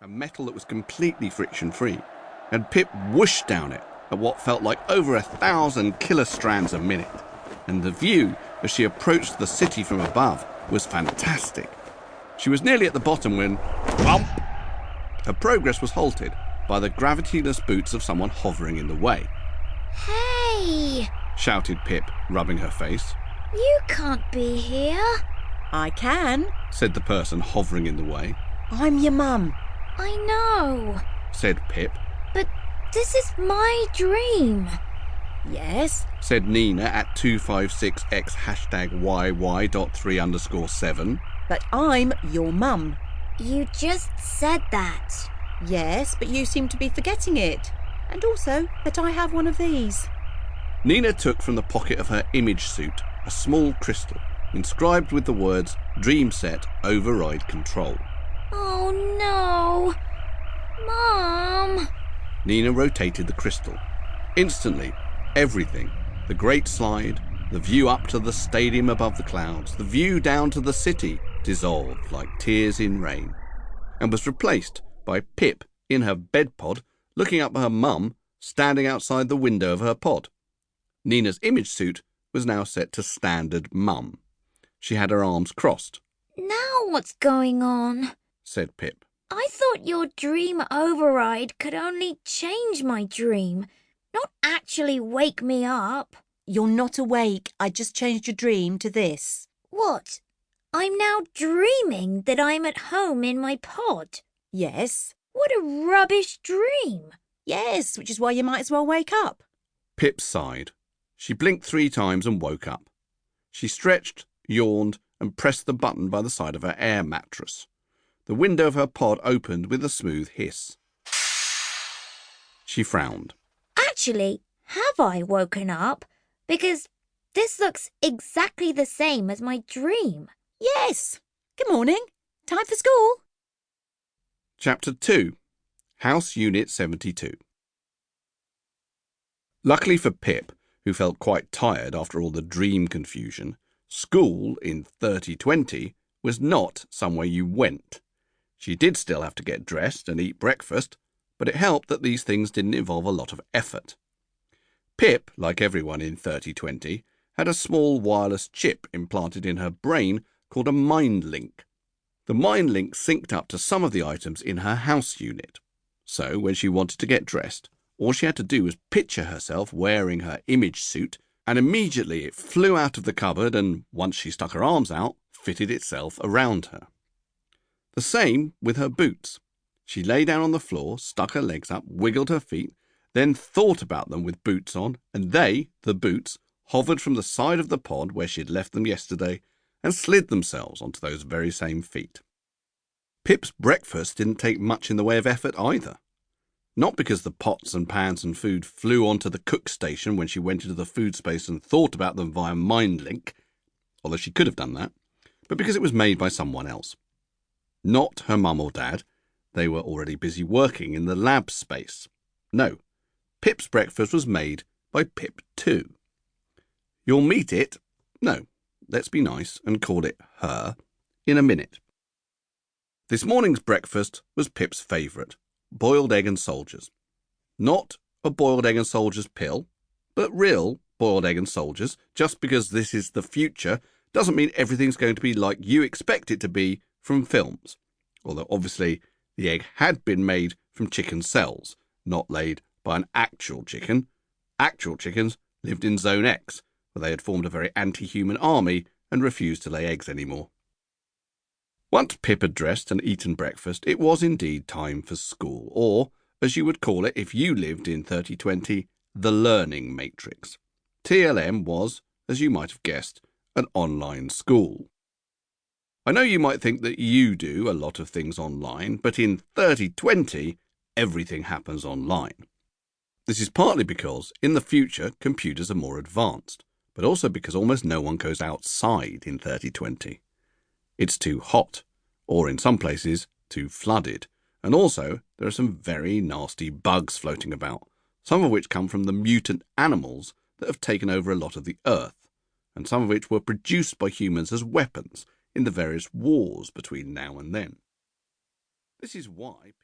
metal that was completely friction-free, and Pip whooshed down it at what felt like over 1,000 kilostrands a minute, and the view as she approached the city from above was fantastic. She was nearly at the bottom when, bump! Her progress was halted by the gravityless boots of someone hovering in the way. Hey! Shouted Pip, rubbing her face. You can't be here. I can, said the person hovering in the way. I'm your mum. I know. Said Pip. But this is my dream. Yes, said Nina at 256x #YY.3_7. but I'm your mum. You just said that. Yes, but you seem to be forgetting it. And also that I have one of these. Nina took from the pocket of her image suit a small crystal inscribed with the words Dream Set Override Control. Oh no! Mom! Nina rotated the crystal. Instantly, everything, the great slide, the view up to the stadium above the clouds, the view down to the city, dissolved like tears in rain, and was replaced by Pip in her bed pod, looking up at her mum, standing outside the window of her pod. Nina's image suit was now set to standard mum. She had her arms crossed. Now what's going on? Said Pip. I thought your dream override could only change my dream, not actually wake me up. You're not awake. I just changed your dream to this. What? I'm now dreaming that I'm at home in my pod. Yes. What a rubbish dream. Yes, which is why you might as well wake up. Pip sighed. She blinked 3 times and woke up. She stretched, yawned, and pressed the button by the side of her air mattress. The window of her pod opened with a smooth hiss. She frowned. Actually, have I woken up? Because this looks exactly the same as my dream. Yes. Good morning. Time for school. Chapter 2. House Unit 72. Luckily for Pip, who felt quite tired after all the dream confusion, school in 3020 was not somewhere you went. She did still have to get dressed and eat breakfast, but it helped that these things didn't involve a lot of effort. Pip, like everyone in 3020, had a small wireless chip implanted in her brain called a mind link. The mind link synced up to some of the items in her house unit. So when she wanted to get dressed, all she had to do was picture herself wearing her image suit, and immediately it flew out of the cupboard and, once she stuck her arms out, fitted itself around her. The same with her boots. She lay down on the floor, stuck her legs up, wiggled her feet, then thought about them with boots on, and they, the boots, hovered from the side of the pod where she had left them yesterday and slid themselves onto those very same feet. Pip's breakfast didn't take much in the way of effort either. Not because the pots and pans and food flew onto the cook station when she went into the food space and thought about them via MindLink, although she could have done that, but because it was made by someone else. Not her mum or dad. They were already busy working in the lab space. No, Pip's breakfast was made by Pip too. You'll meet it, no, let's be nice and call it her, in a minute. This morning's breakfast was Pip's favourite, boiled egg and soldiers. Not a boiled egg and soldiers pill, but real boiled egg and soldiers. Just because this is the future doesn't mean everything's going to be like you expect it to be from films. Although obviously the egg had been made from chicken cells, not laid by an actual chicken. Actual chickens lived in Zone X, where they had formed a very anti-human army and refused to lay eggs anymore. Once Pip had dressed and eaten breakfast, it was indeed time for school, or, as you would call it if you lived in 3020, the Learning Matrix. TLM was, as you might have guessed, an online school. I know you might think that you do a lot of things online, but in 3020, everything happens online. This is partly because, in the future, computers are more advanced, but also because almost no one goes outside in 3020. It's too hot, or in some places, too flooded, and also there are some very nasty bugs floating about, some of which come from the mutant animals that have taken over a lot of the Earth, and some of which were produced by humans as weapons in the various wars between now and then. This is why